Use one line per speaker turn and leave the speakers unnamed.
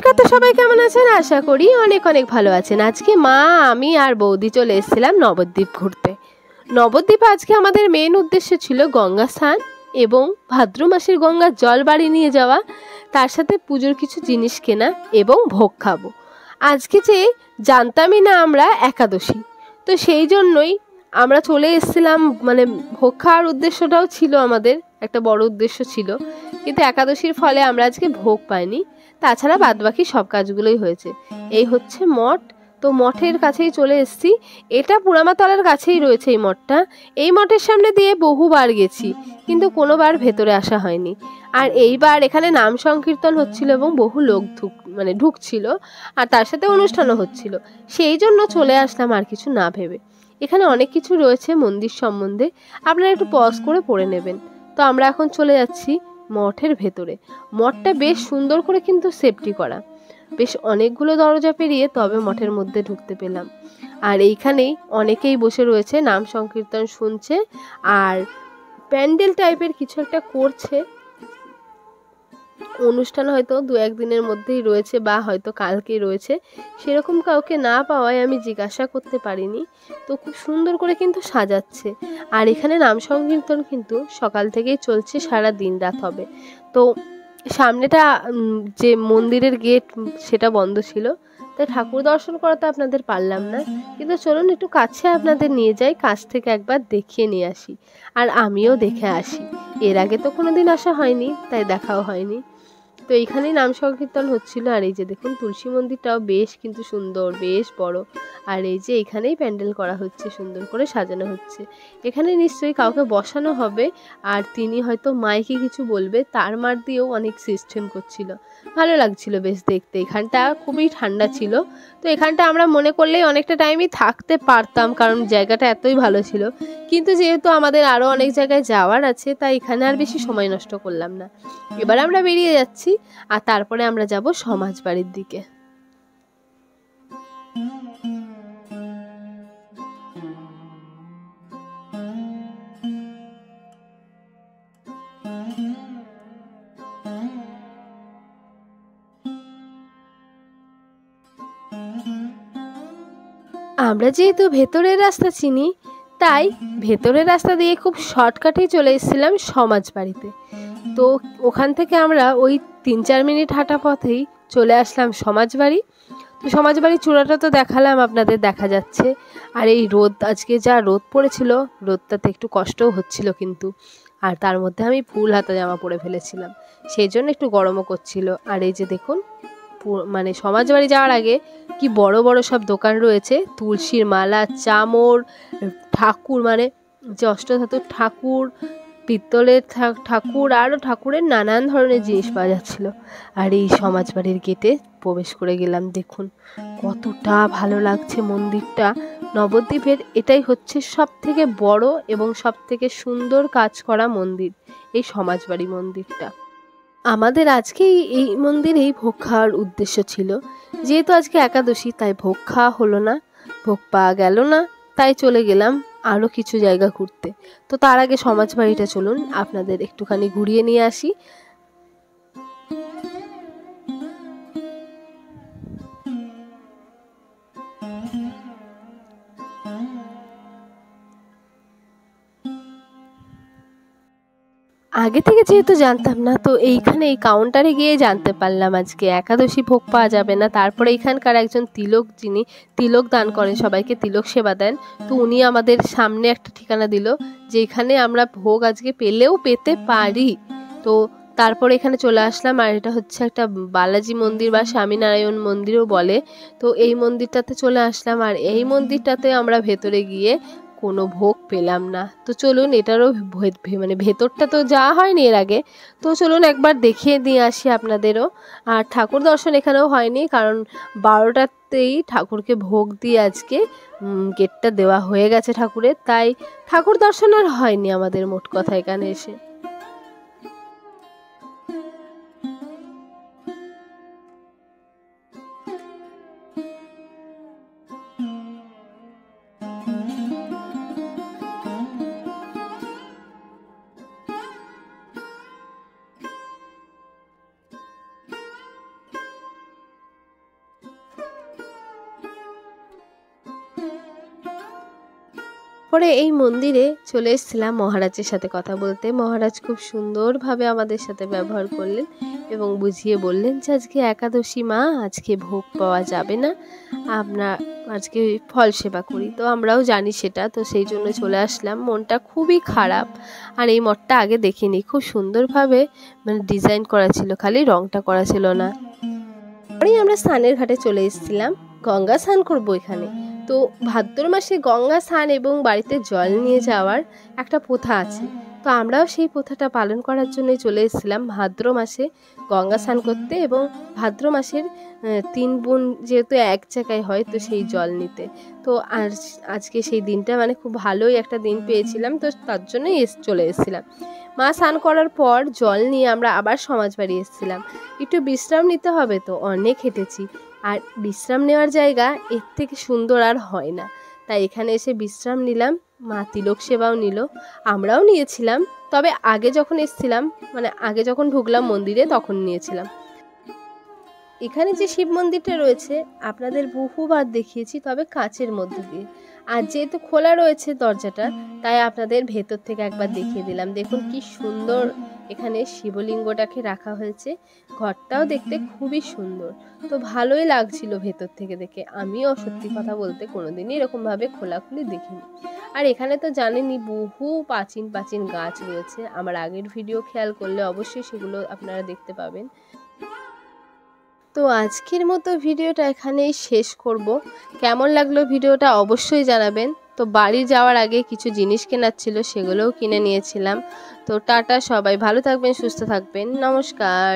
নমস্কার। তো সবাই কেমন আছেন? আশা করি অনেক অনেক ভালো আছেন। আজকে মা, আমি আর বৌদি চলে এসেছিলাম নবদ্বীপ ঘুরতে। নবদ্বীপে আজকে আমাদের মেন উদ্দেশ্য ছিল গঙ্গা স্নান এবং ভাদ্র মাসের গঙ্গার জল বাড়ি নিয়ে যাওয়া, তার সাথে পুজোর কিছু জিনিস কেনা এবং ভোগ খাবো। আজকে যে জানতামই না আমরা একাদশী, তো সেই জন্যই আমরা চলে এসেছিলাম। মানে ভোগ খাওয়ার উদ্দেশ্যটাও ছিল আমাদের, একটা বড় উদ্দেশ্য ছিল, কিন্তু একাদশীর ফলে আমরা আজকে ভোগ পাইনি। তাছাড়া বাদবাকি সব কাজগুলোই হয়েছে। এই হচ্ছে মঠ। তো মঠের কাছেই চলে এসেছি। এটা পোড়ামাতলার কাছেই রয়েছে এই মঠটা। এই মঠের সামনে দিয়ে বহুবার গেছি, কিন্তু কোনোবার ভেতরে আসা হয়নি। আর এইবার এখানে নাম সংকীর্তন হচ্ছিল এবং বহু লোক ঢুকছিল, আর তার সাথে অনুষ্ঠানও হচ্ছিল। সেই জন্য চলে আসলাম আর কিছু না ভেবে। এখানে অনেক কিছু রয়েছে মন্দির সম্বন্ধে, আপনারা একটু পজ করে পড়ে নেবেন। তো আমরা এখন চলে যাচ্ছি মঠের ভেতরে। মঠটা বেশ সুন্দর করে কিন্তু সেফটি করা, বেশ অনেকগুলো দরজা পেরিয়ে তবে মঠের মধ্যে ঢুকতে পেলাম। আর এইখানেই অনেকেই বসে রয়েছে, নাম সংকীর্তন শুনছে আর প্যান্ডেল টাইপের কিছু একটা করছে। অনুষ্ঠান হয়তো দু একদিনের মধ্যেই রয়েছে বা হয়তো কালকেই রয়েছে, সেরকম কাউকে না পাওয়ায় আমি জিজ্ঞাসা করতে পারিনি। তো খুব সুন্দর করে কিন্তু সাজাচ্ছে। আর এখানে নাম সংকীর্তন কিন্তু সকাল থেকেই চলছে, সারা দিন রাত হবে। তো সামনেটা যে মন্দিরের গেট সেটা বন্ধ ছিল, তাই ঠাকুর দর্শন করাতে আপনাদের পারলাম না। কিন্তু চলুন একটু কাছে আপনাদের নিয়ে যাই, কাছ থেকে একবার দেখিয়ে নিয়ে আসি, আর আমিও দেখে আসি। এর আগে তো কোনোদিন আসা হয়নি, তাই দেখাও হয়নি। তো এইখানেই নাম সংকীর্তন হচ্ছিল। আর এই যে দেখুন তুলসী মন্দিরটাও বেশ কিন্তু সুন্দর, বেশ বড়। আর এই যে এখানেই প্যান্ডেল করা হচ্ছে, সুন্দর করে সাজানো হচ্ছে। এখানে নিশ্চয়ই কাউকে বসানো হবে, আর তিনি হয়তো মাইকে কিছু বলবে, তার মার দিয়েও অনেক সিস্টেম করছিল। ভালো লাগছিল বেশ দেখতে। এখানটা খুবই ঠান্ডা ছিল। তো এখানটা আমরা মনে করলেই অনেকটা টাইমই থাকতে পারতাম, কারণ জায়গাটা এতই ভালো ছিল। কিন্তু যেহেতু আমাদের আরও অনেক জায়গায় যাওয়ার আছে, তাই এখানে আর বেশি সময় নষ্ট করলাম না। এবার আমরা বেরিয়ে যাচ্ছি, আর তারপরে আমরা যাব সমাজবাড়ির দিকে। আমরা যেহেতু ভেতরের রাস্তা চিনি, তাই ভেতরের রাস্তা দিয়ে খুব শর্টকাটেই চলে এসেছিলাম সমাজবাড়িতে। তো ওখান থেকে আমরা ওই 3-4 মিনিট হাঁটা পথেই চলে আসলাম সমাজবাড়ি। তো সমাজবাড়ির চূড়াটা তো দেখালাম আপনাদের, দেখা যাচ্ছে। আর এই রোদ, আজকে যা রোদ পড়েছিল, রোদটাতে একটু কষ্টও হচ্ছিল কিন্তু। আর তার মধ্যে আমি ফুল হাতা জামা পরে ফেলেছিলাম, সেই জন্য একটু গরমও করছিল। আর এই যে দেখুন, মানে সমাজবাড়ি যাওয়ার আগে কি বড় বড় সব দোকান রয়েছে, তুলসীর মালা, চামর, ঠাকুর, মানে যে অষ্টধাতুর ঠাকুর, পিত্তলের ঠাকুর, আরও ঠাকুরের নানান ধরনের জিনিস পাওয়া যাচ্ছিল। আর এই সমাজবাড়ির গেটে প্রবেশ করে গেলাম। দেখুন কতটা ভালো লাগছে মন্দিরটা। নবদ্বীপের এটাই হচ্ছে সব থেকে বড় এবং সব থেকে সুন্দর কাজ করা মন্দির, এই সমাজবাড়ি মন্দিরটা। আমাদের আজকে এই মন্দিরেই ভোগ খাওয়ার উদ্দেশ্য ছিল। যেহেতু আজকে একাদশী, তাই ভোগ খাওয়া হলো না, ভোগ পাওয়া গেল না, তাই চলে গেলাম আরও কিছু জায়গা ঘুরতে। তো তার আগে সমাজবাড়িটা চলুন আপনাদের একটুখানি ঘুরিয়ে নিয়ে আসি। আগে থেকে যেহেতু জানতাম না, তো এইখানে এই কাউন্টারে গিয়ে জানতে পারলাম আজকে একাদশী ভোগ পাওয়া যাবে না। তারপরে এখানকার একজন তিলক, যিনি তিলক দান করেন, সবাইকে তিলক সেবা দেন, তো উনি আমাদের সামনে একটা ঠিকানা দিল যে এখানে আমরা ভোগ আজকে পেলেও পেতে পারি। তো তারপরে এখানে চলে আসলাম। আর এটা হচ্ছে একটা বালাজি মন্দির বা স্বামীনারায়ণ মন্দিরও বলে। তো এই মন্দিরটাতে চলে আসলাম, আর এই মন্দিরটাতে আমরা ভেতরে গিয়ে কোনো ভোগ পেলাম না। তো চলুন, এটারও মানে ভেতরটা তো যাওয়া হয়নি এর আগে, তো চলুন একবার দেখিয়ে দিয়ে আসি আপনাদেরও। আর ঠাকুর দর্শন এখানেও হয়নি, কারণ 12টাতেই ঠাকুরকে ভোগ দিয়ে আজকে গেটটা দেওয়া হয়ে গেছে ঠাকুরের, তাই ঠাকুর দর্শন আর হয়নি আমাদের মোট কথা এখানে এসে। তারপরে এই মন্দিরে চলে এসেছিলাম মহারাজের সাথে কথা বলতে। মহারাজ খুব সুন্দরভাবে আমাদের সাথে ব্যবহার করলেন এবং বুঝিয়ে বললেন যে আজকে একাদশী মা, আজকে ভোগ পাওয়া যাবে না, আমরা আজকে ফল সেবা করি। তো আমরাও জানি সেটা, তো সেই জন্য চলে আসলাম। মনটা খুবই খারাপ। আর এই মঠটা আগে দেখিনি, খুব সুন্দরভাবে মানে ডিজাইন করা ছিল, খালি রংটা করা ছিল না। পরেই আমরা স্নানের ঘাটে চলে এসেছিলাম, গঙ্গা স্নান করবো এখানে। তো ভাদ্র মাসে গঙ্গা স্নান এবং বাড়িতে জল নিয়ে যাওয়ার একটা প্রথা আছে, তো আমরাও সেই প্রথাটা পালন করার জন্যই চলে এসেছিলাম ভাদ্র মাসে গঙ্গা স্নান করতে এবং ভাদ্র মাসের 3 বোন যেহেতু এক জায়গায় হয় তো সেই জল নিতে। তো আজকে সেই দিনটা মানে খুব ভালোই একটা দিন পেয়েছিলাম, তো তার জন্যই চলে এসেছিলাম। মা স্নান করার পর জল নিয়ে আমরা আবার সমাজ বাড়ি এসেছিলাম। একটু বিশ্রাম নিতে হবে, তো অনেক হেঁটেছি, আর বিশ্রাম নেওয়ার জায়গা এর থেকে সুন্দর আর হয় না। তাই এখানে এসে বিশ্রাম নিলাম, মা তিলক সেবাও নিল, আমরাও নিয়েছিলাম। তবে আগে যখন এসেছিলাম, মানে আগে যখন ঢুকলাম মন্দিরে তখন নিয়েছিলাম। এখানে যে শিব মন্দিরটা রয়েছে আপনাদের বহুবার দেখিয়েছি, তবে কাচের মধ্যে দিয়ে। আর যেহেতু খোলা রয়েছে দরজাটা, তাই আপনাদের ভেতর থেকে একবার দেখিয়ে দিলাম। দেখুন কি সুন্দর এখানে শিবলিঙ্গটাকে রাখা হয়েছে, ঘরটাও দেখতে খুবই সুন্দর। তো ভালোই লাগছিল ভেতর থেকে দেখে। আমিও সত্যি কথা বলতে কোনোদিনই এরকমভাবে খোলাখুলি দেখিনি। আর এখানে তো জানেনই বহু প্রাচীন প্রাচীন গাছ রয়েছে, আমার আগের ভিডিও খেয়াল করলে অবশ্যই সেগুলো আপনারা দেখতে পাবেন। তো আজকের মতো ভিডিওটা এখানেই শেষ করব। কেমন লাগলো ভিডিওটা অবশ্যই জানাবেন। তো বাড়ি যাওয়ার আগে কিছু জিনিস কেনার ছিল, সেগুলোও কিনে নিয়েছিলাম। তো টাটা, সবাই ভালো থাকবেন, সুস্থ থাকবেন, নমস্কার।